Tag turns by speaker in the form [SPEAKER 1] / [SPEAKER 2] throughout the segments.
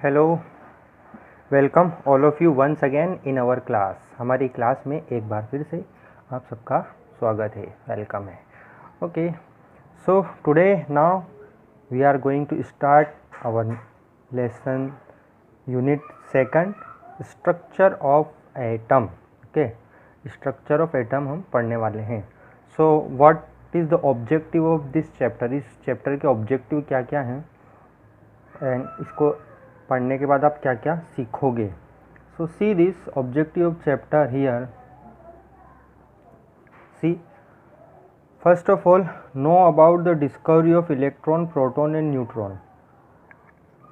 [SPEAKER 1] Hello, welcome all of you once again in our class. हमारी class में एक बार फिर से आप सबका स्वागत है, वेलकम है। Okay, so today now we are going to start our lesson unit second, structure of atom. Okay, structure of atom हम पढ़ने वाले हैं। So what is the objective of this chapter? इस चैप्टर के ऑब्जेक्टिव क्या क्या हैं एंड इसको पढ़ने के बाद आप क्या क्या सीखोगे। So see this objective of chapter here. See, first of all, know about the discovery of electron, proton and neutron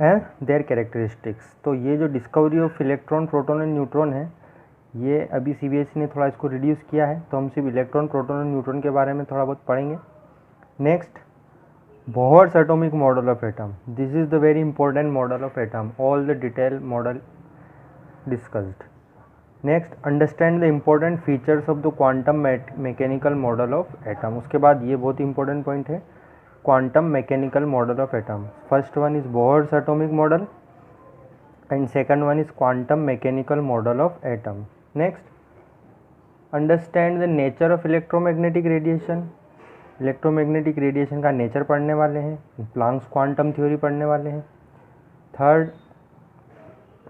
[SPEAKER 1] and their characteristics. तो ये जो discovery of electron, proton and neutron है, ये अभी सीबीएसई ने थोड़ा इसको रिड्यूस किया है, तो हम सिर्फ इलेक्ट्रॉन, प्रोटॉन और न्यूट्रॉन के बारे में थोड़ा बहुत पढ़ेंगे। Next, Bohr's atomic model of atom. This is the very important model of atom. All the detailed model discussed. Next, understand the important features of the quantum mechanical model of atom. उसके बाद ये बहुत important point है, quantum mechanical model of atom. First one is Bohr's atomic model and second one is quantum mechanical model of atom. Next, understand the nature of electromagnetic radiation. Electromagnetic radiation का nature पढ़ने वाले हैं, Planck's quantum theory पढ़ने वाले हैं। Third,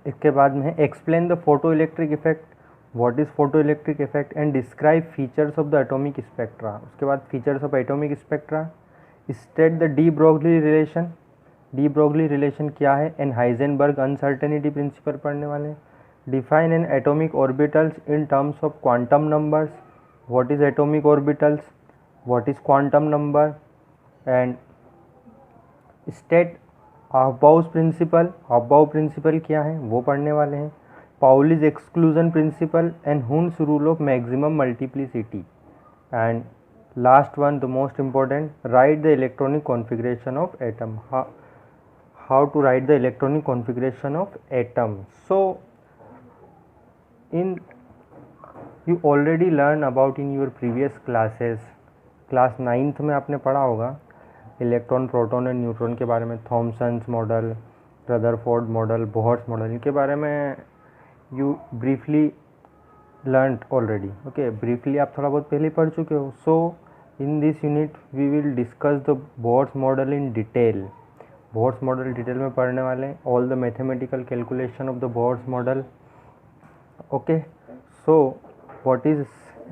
[SPEAKER 1] इसके बाद में है explain the photo electric effect, what is photo electric effect and describe features of the atomic spectra. उसके बाद features of atomic spectra, state the de Broglie relation. De Broglie relation क्या है एंड हाइजेनबर्ग अनसर्टेनिटी प्रिंसिपल पढ़ने वाले हैं। Define N atomic orbitals in terms of quantum numbers, what is atomic orbitals, what is quantum number and state Aufbau's principle। Aufbau principle क्या है वो पढ़ने वाले हैं। Pauli's exclusion principle and Hund's rule of maximum multiplicity and last one, the most important, write the electronic configuration of atom. How to write the electronic configuration of atom? So in you already learn about in your previous classes, class 9th में आपने पढ़ा होगा electron, proton and neutron के बारे में, Thomson's model, Rutherford model, Bohr's model, इनके बारे में you briefly learn already. Okay, briefly आप थोड़ा बहुत पहले पढ़ चुके हो। So in this unit we will discuss the Bohr's model in detail. Bohr's model detail में पढ़ने वाले हैं, all the mathematical calculation of the Bohr's model. Okay, so what is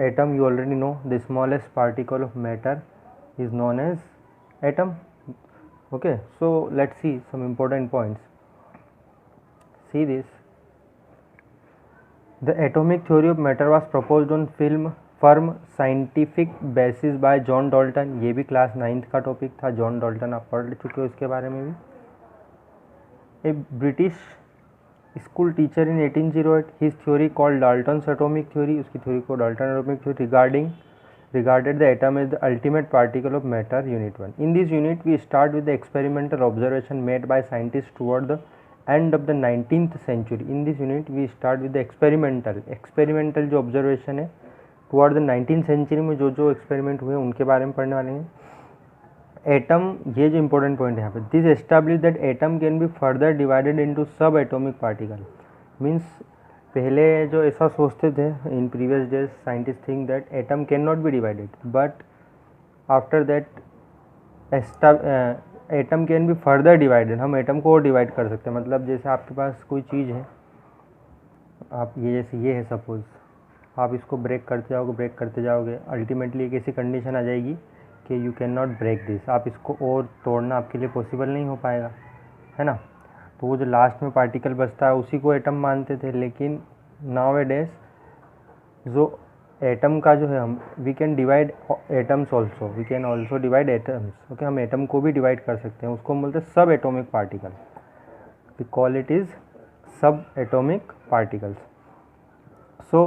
[SPEAKER 1] atom? You already know the smallest particle of matter is known as atom. Okay, so let's see some important points. See this, the atomic theory of matter was proposed on firm scientific basis by John Dalton। ये भी class 9th का topic था, John Dalton आप पढ़ चुके हो इसके बारे में भी। A British school teacher in 1808, his theory called Dalton's atomic theory, उसकी थ्योरी को Dalton atomic theory regarded the atom as the ultimate particle of matter, unit 1. In this unit we start with the experimental observation made by scientists toward the end of the 19th century. In this unit we start with the experimental जो observation है toward the 19th century में जो experiment हुए उनके बारे में पढ़ने वाले हैं। एटम, ये जो इंपॉर्टेंट पॉइंट है यहाँ पे, this establish that atom can be further divided into सब एटॉमिक पार्टिकल। मीन्स पहले जो ऐसा सोचते थे in previous days, scientist think that atom can not be divided, but after that atom can be further divided. हम atom को और divide कर सकते हैं। मतलब जैसे आपके पास कोई चीज़ है, आप ये जैसे ये है सपोज, आप इसको ब्रेक करते जाओगे, अल्टीमेटली एक ऐसी कंडीशन आ जाएगी कि you can not break this. आप इसको और तोड़ना आपके लिए पॉसिबल नहीं हो पाएगा, है ना। तो वो जो लास्ट में पार्टिकल बचता है उसी को एटम मानते थे। लेकिन नाउ-ए-डेज जो एटम का जो है, हम we can divide atoms also, we can also divide atoms. Okay, हम एटम को भी डिवाइड कर सकते हैं, उसको हम बोलते हैं सब atomic particle. We call it is subatomic particles. So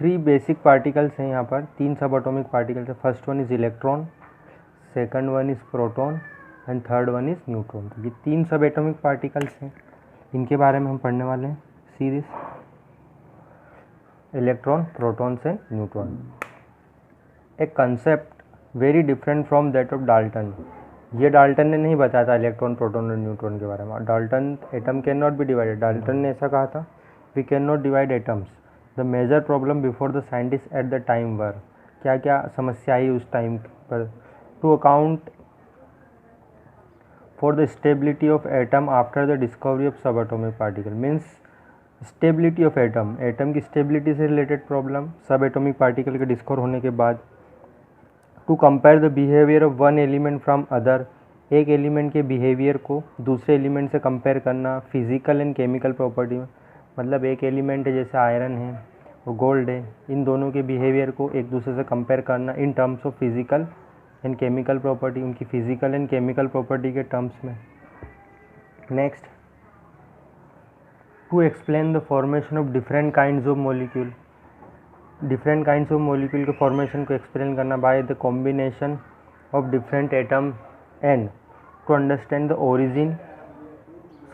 [SPEAKER 1] 3 basic particles हैं यहाँ पर, 3 सब एटॉमिक पार्टिकल्स है। First one is electron, second one is proton and third one is neutron. तो ये 3 सब एटॉमिक पार्टिकल्स हैं, इनके बारे में हम पढ़ने वाले हैं। See this, electron, protons and neutron. A concept very different from that of Dalton. ये डाल्टन ने नहीं बताया था इलेक्ट्रॉन प्रोटॉन और न्यूट्रॉन के बारे में। Dalton atom can not be divided, Dalton ने ऐसा कहा था, we can not divide atoms. The major problem before the scientist at the time were, क्या क्या समस्या आई उस टाइम पर, to account for the stability of atom after the discovery of sub atomic particle, means stability of atom, atom की stability से related problem sub atomic particle के discover होने के बाद। To compare the behaviour of one element from other, एक element के behaviour को दूसरे एलिमेंट से कंपेयर करना फिजिकल एंड केमिकल प्रॉपर्टी में, मतलब एक एलिमेंट है जैसे आयरन है और गोल्ड है, इन दोनों के बिहेवियर को एक दूसरे से कंपेयर करना in terms of physical and chemical property, उनकी फिजिकल एंड केमिकल प्रॉपर्टी के टर्म्स में। Next, to explain the formation of different kinds of molecule, different kinds of molecule के फॉर्मेशन को एक्सप्लेन करना by the combination of different atom and to understand the origin,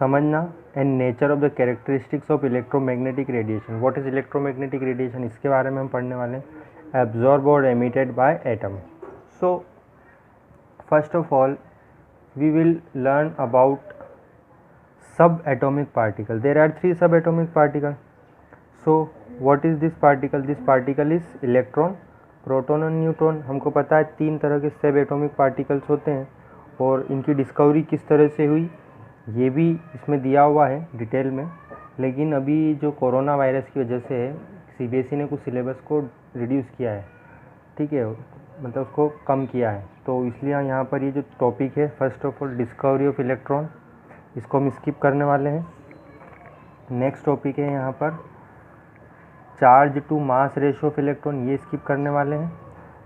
[SPEAKER 1] समझना, and nature of the characteristics of electromagnetic radiation. What is electromagnetic radiation, इसके बारे में हम पढ़ने वाले हैं। एब्जॉर्ब और emitted by atom. So first of all we will learn about subatomic particle. There are 3 subatomic particle. So what is this particle? This particle is electron, proton और neutron. हमको पता है 3 तरह के सब एटॉमिक पार्टिकल्स होते हैं और इनकी डिस्कवरी किस तरह से हुई ये भी इसमें दिया हुआ है डिटेल में। लेकिन अभी जो कोरोना वायरस की वजह से CBSE ने कुछ सिलेबस को रिड्यूस किया है, ठीक है, मतलब उसको कम किया है, तो इसलिए यहाँ पर ये जो टॉपिक है first of all discovery of electron, इसको हम स्किप करने वाले हैं। नेक्स्ट टॉपिक है यहाँ पर charge to mass ratio of electron, ये स्किप करने वाले हैं,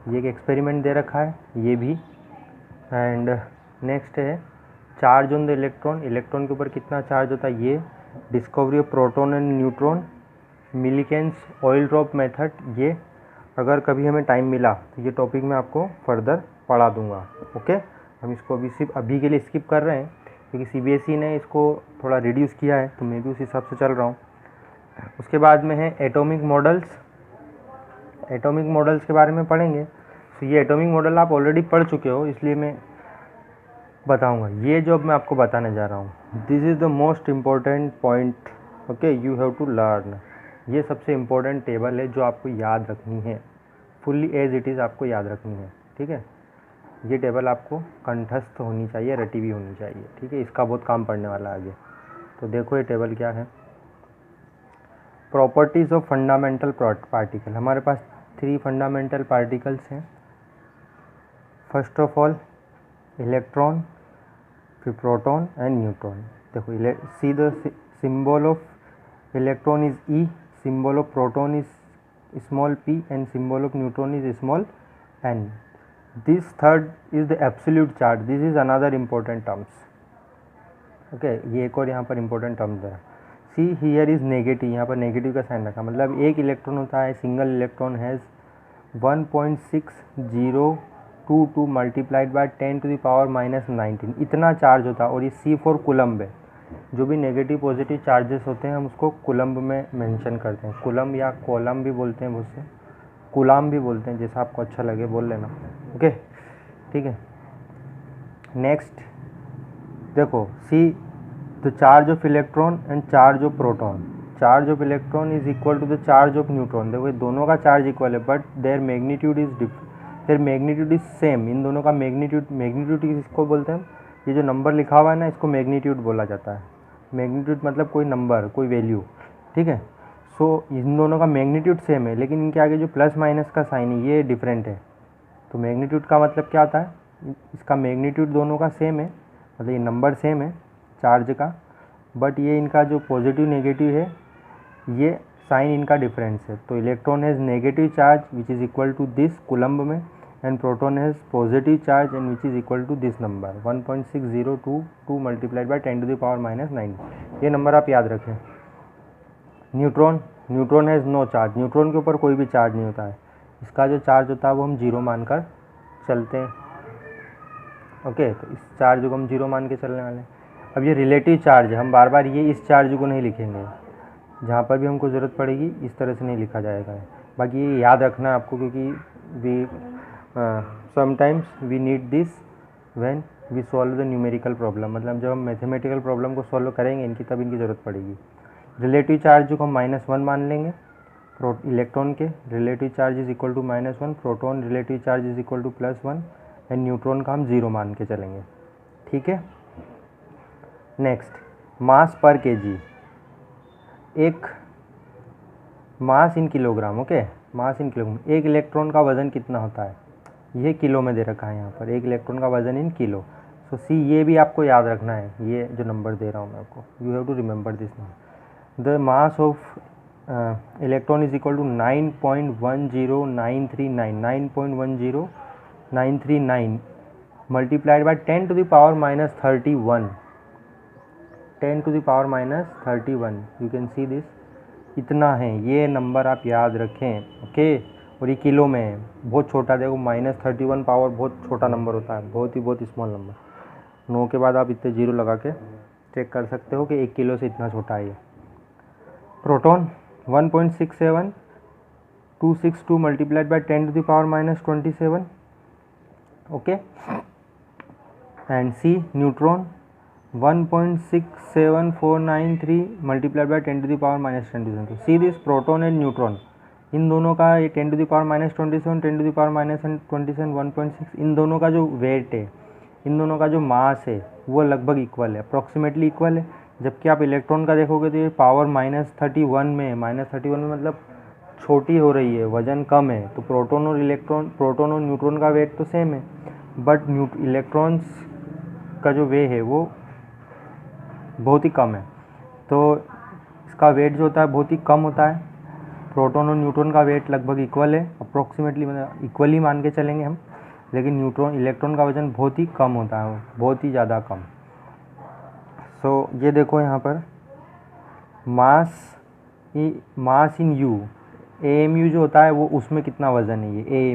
[SPEAKER 1] ये एक एक्सपेरिमेंट दे रखा है ये भी। एंड नेक्स्ट है charge on the electron, electron के ऊपर कितना चार्ज होता है ये, discovery of proton and neutron, Millikan's oil drop method, ये अगर कभी हमें टाइम मिला तो ये टॉपिक मैं आपको फर्दर पढ़ा दूंगा। ओके, हम इसको अभी सिर्फ अभी के लिए स्किप कर रहे हैं क्योंकि CBSE ने इसको थोड़ा रिड्यूस किया है, तो मैं भी उस हिसाब से चल रहा हूँ। उसके बाद में है एटॉमिक मॉडल्स, एटॉमिक मॉडल्स के बारे में पढ़ेंगे। तो ये एटॉमिक मॉडल आप ऑलरेडी पढ़ चुके हो, इसलिए मैं बताऊंगा। ये जो अब मैं आपको बताने जा रहा हूँ, this is the most important point, okay, you have to learn. ये सबसे इम्पोर्टेंट टेबल है जो आपको याद रखनी है, फुल्ली एज इट इज़ आपको याद रखनी है, ठीक है। ये टेबल आपको कंठस्थ होनी चाहिए, रटी हुई होनी चाहिए, ठीक है, इसका बहुत काम पड़ने वाला है आगे। तो देखो ये टेबल क्या है। प्रॉपर्टीज़ ऑफ फंडामेंटल पार्टिकल, हमारे पास 3 फंडामेंटल पार्टिकल्स हैं। फर्स्ट ऑफ ऑल इलेक्ट्रॉन, फिर प्रोटॉन एंड न्यूट्रॉन। देखो see the symbol of electron is E, symbol of proton is small p and symbol of neutron is small n। This third is the absolute charge. This is another important terms. Okay, ये एक और यहाँ पर important terms है। See here is negative, यहाँ पर negative का sign रखा, मतलब एक इलेक्ट्रॉन होता है, single electron has 1.6022 multiplied by 10⁻⁻19, इतना चार्ज होता है। और ये C4 कुलम्ब है। जो भी नेगेटिव पॉजिटिव चार्जेस होते हैं हम उसको कुलम्ब में मेंशन करते हैं, कुलम्ब या कोलम भी बोलते हैं, बहुत से कुलाम भी बोलते हैं, जैसा आपको अच्छा लगे बोल लेना। ओके, ठीक है। नेक्स्ट देखो, see the charge of electron and charge of proton. Charge of electron is equal to the charge of neutron. देखो ये दोनों का चार्ज इक्वल है, but their magnitude is same. इन दोनों का मैग्नीट्यूड किसको बोलते हैं, ये जो नंबर लिखा हुआ है ना, इसको मैग्नीट्यूड बोला जाता है। मैग्नीट्यूड मतलब कोई नंबर, कोई वैल्यू, ठीक है। सो इन दोनों का मैग्नीट्यूड सेम है, लेकिन इनके आगे जो प्लस माइनस का साइन है ये डिफरेंट है। तो मैग्नीट्यूड का मतलब क्या होता है, इसका मैग्नीट्यूड दोनों का सेम है, मतलब ये नंबर सेम है चार्ज का, बट ये इनका जो पॉजिटिव नेगेटिव है ये साइन इनका डिफरेंस है। तो electron has negative charge which is equal to this coulomb में, and proton has positive charge and which is equal to this number 1.6022 multiplied by 10⁻⁻9। ये नंबर आप याद रखें। Neutron has no charge. Neutron के ऊपर कोई भी चार्ज नहीं होता है, इसका जो चार्ज होता है वो हम 0 मानकर चलते हैं। ओके, तो इस चार्ज को हम 0 मान के चलने वाले हैं। अब ये रिलेटिव चार्ज है, हम बार बार ये इस चार्ज को नहीं लिखेंगे, जहाँ पर भी हमको ज़रूरत पड़ेगी इस तरह से नहीं लिखा जाएगा। बाकी ये याद रखना है आपको, क्योंकि we sometimes we need this when we solve the numerical problem, मतलब जब हम मैथमेटिकल प्रॉब्लम को सॉल्व करेंगे इनकी तब इनकी ज़रूरत पड़ेगी। रिलेटिव चार्ज को हम -1 मान लेंगे, इलेक्ट्रॉन के relative charge is equal to -1, proton relative charge is equal to +1 and neutron का हम 0 मान के चलेंगे। ठीक है। नेक्स्ट मास पर केजी, एक mass in kilogram. Okay, mass in kilogram. एक इलेक्ट्रॉन का वज़न कितना होता है, ये किलो में दे रखा है यहाँ पर, एक इलेक्ट्रॉन का वज़न इन किलो। सो सी, ये भी आपको याद रखना है, ये जो नंबर दे रहा हूँ मैं आपको, you have to remember this number. The mass of electron is equal to 9.10939 multiplied by 10 to the power -31, 10 to the power -31। You can see this, इतना है, ये नंबर आप याद रखें। ओके, और ये किलो में है, बहुत छोटा, देखो -31 पावर बहुत छोटा नंबर होता है, बहुत ही स्मॉल नंबर। 9 के बाद आप इतने 0 लगा के चेक कर सकते हो कि 1 किलो से इतना छोटा है ये। Proton 1.67262 multiplied by 10 to the power -27। Okay, and see neutron 1.67493 multiplied by 10 to the power -27। See this proton and neutron, इन दोनों का ये 10 to the power -27, 10 to the power -27, 1.6, इन दोनों का जो वेट है, इन दोनों का जो मास है वो लगभग इक्वल है, अप्रॉक्सीमेटली इक्वल है। जबकि आप इलेक्ट्रॉन का देखोगे तो ये पावर -31 में, -31 में मतलब छोटी हो रही है, वजन कम है। तो प्रोटॉन और न्यूट्रॉन का वेट तो सेम है, बट इलेक्ट्रॉन्स का जो वे है वो बहुत ही कम है, तो इसका वेट जो होता है बहुत ही कम होता है। प्रोटॉन और न्यूट्रॉन का वेट लगभग इक्वल है, अप्रोक्सीमेटली, मतलब इक्वली मान के चलेंगे हम, लेकिन इलेक्ट्रॉन का वजन बहुत ही कम होता है, बहुत ही ज़्यादा कम। सो ये देखो यहाँ पर मास इन यू, AMU जो होता है वो, उसमें कितना वज़न है, ये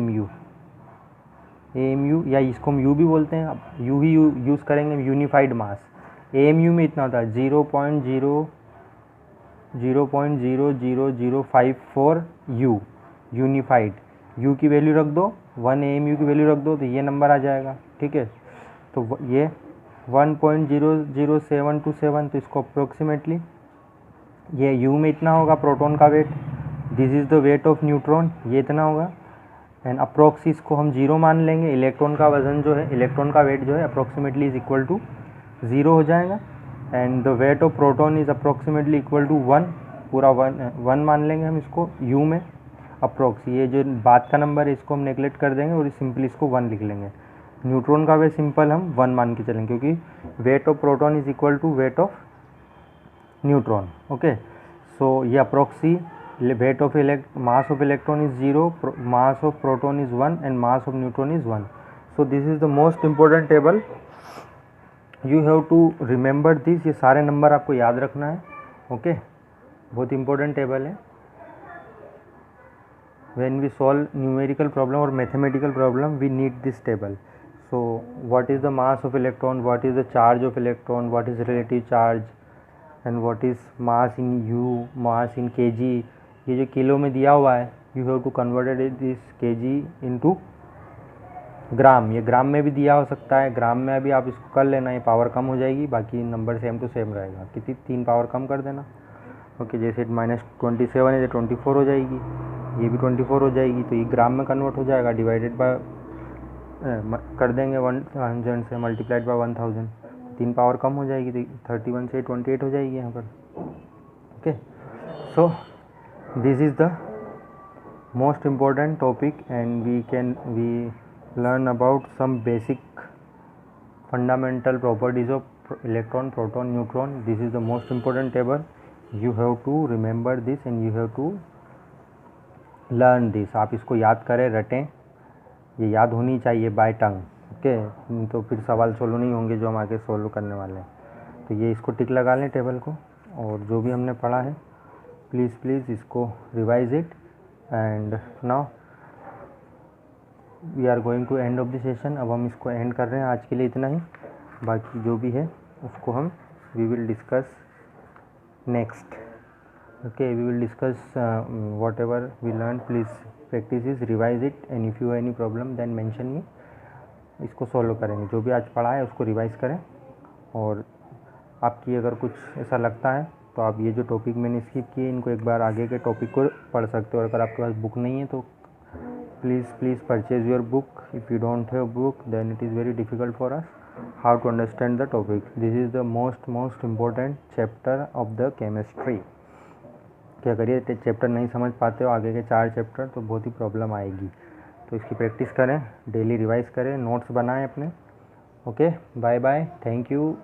[SPEAKER 1] AMU या इसको हम यू भी बोलते हैं, अब यू ही यूज़ करेंगे, यूनिफाइड मास। AMU में इतना होता है 0.000054 यू, यूनिफाइड। यू की वैल्यू रख दो, 1 AMU की वैल्यू रख दो, तो ये नंबर आ जाएगा। ठीक है, तो ये 1.00727, तो इसको अप्रोक्सीमेटली ये यू में इतना होगा प्रोटॉन का weight, this is the weight of neutron, ये इतना होगा, एंड अप्रोक्स इसको हम 0 मान लेंगे। इलेक्ट्रॉन का वजन जो है, इलेक्ट्रॉन का वेट जो है अप्रोक्सीमेटली इज इक्वल टू 0 हो जाएगा, and the weight of proton is approximately equal to 1, पूरा 1 मान लेंगे हम इसको यू में अप्रोक्स। ये जो बाद का नंबर है इसको हम नेगलेक्ट कर देंगे और सिंपली इसको 1 लिख लेंगे। न्यूट्रॉन का वेट सिंपल हम 1 मान के चलेंगे, क्योंकि weight of proton is equal to weight of neutron. Okay, so ये approx weight of mass of electron is 0, mass of proton is 1 and mass of neutron is 1. So this is the most important table, you have to remember this, ये सारे number आपको याद रखना है। Okay, बहुत important table है। when we solve numerical problem or mathematical problem we need this table. So what is the mass of electron, what is the charge of electron, what is relative charge and what is mass in u, mass in kg। ये जो kilo में दिया हुआ है, you have to converted this kg into gram, ये gram में भी दिया हो सकता है, ग्राम में अभी आप इसको कर लेना, ये पावर कम हो जाएगी, बाकी नंबर सेम टू सेम रहेगा, कितनी 3 पावर कम कर देना। ओके, जैसे -27 है तो 24 हो जाएगी, ये भी 24 हो जाएगी, तो ये ग्राम में कन्वर्ट हो जाएगा, डिवाइडेड बाय कर देंगे 100 से, मल्टीप्लाइड बाय 1000, 3 पावर कम हो जाएगी, तो 31 से 28 हो जाएगी यहाँ पर। Okay, so this is the most important topic and we learn about some basic fundamental properties of electron, proton, neutron. This is the most important table, you have to remember this and you have to learn this। आप इसको याद करें, रटें, ये याद होनी चाहिए bye टंग। Okay, तो फिर सवाल सोल्व नहीं होंगे जो हम आगे सोल्व करने वाले हैं। तो ये इसको टिक लगा लें टेबल को, और जो भी हमने पढ़ा है प्लीज़ इसको revise it. And now we are going to end of the session. अब हम इसको एंड कर रहे हैं, आज के लिए इतना ही, बाकी जो भी है उसको हम we will discuss next. Okay, we will discuss whatever we learn, please practice is revise it and if you have any problem then mention me इसको सॉल्व करेंगे। जो भी आज पढ़ा है उसको रिवाइज़ करें, और आपकी अगर कुछ ऐसा लगता है तो आप ये जो टॉपिक मैंने स्किप किए इनको एक बार आगे के टॉपिक को पढ़ सकते हो। अगर आपके पास बुक नहीं है तो please purchase your book. If you don't have book then it is very difficult for us how to understand the topic. This is the most important chapter of the chemistry. कि अगर ये chapter नहीं समझ पाते हो आगे के 4 chapter तो बहुत ही प्रॉब्लम आएगी। तो इसकी प्रैक्टिस करें, डेली रिवाइज़ करें, नोट्स बनाएं अपने। Okay, bye bye, thank you.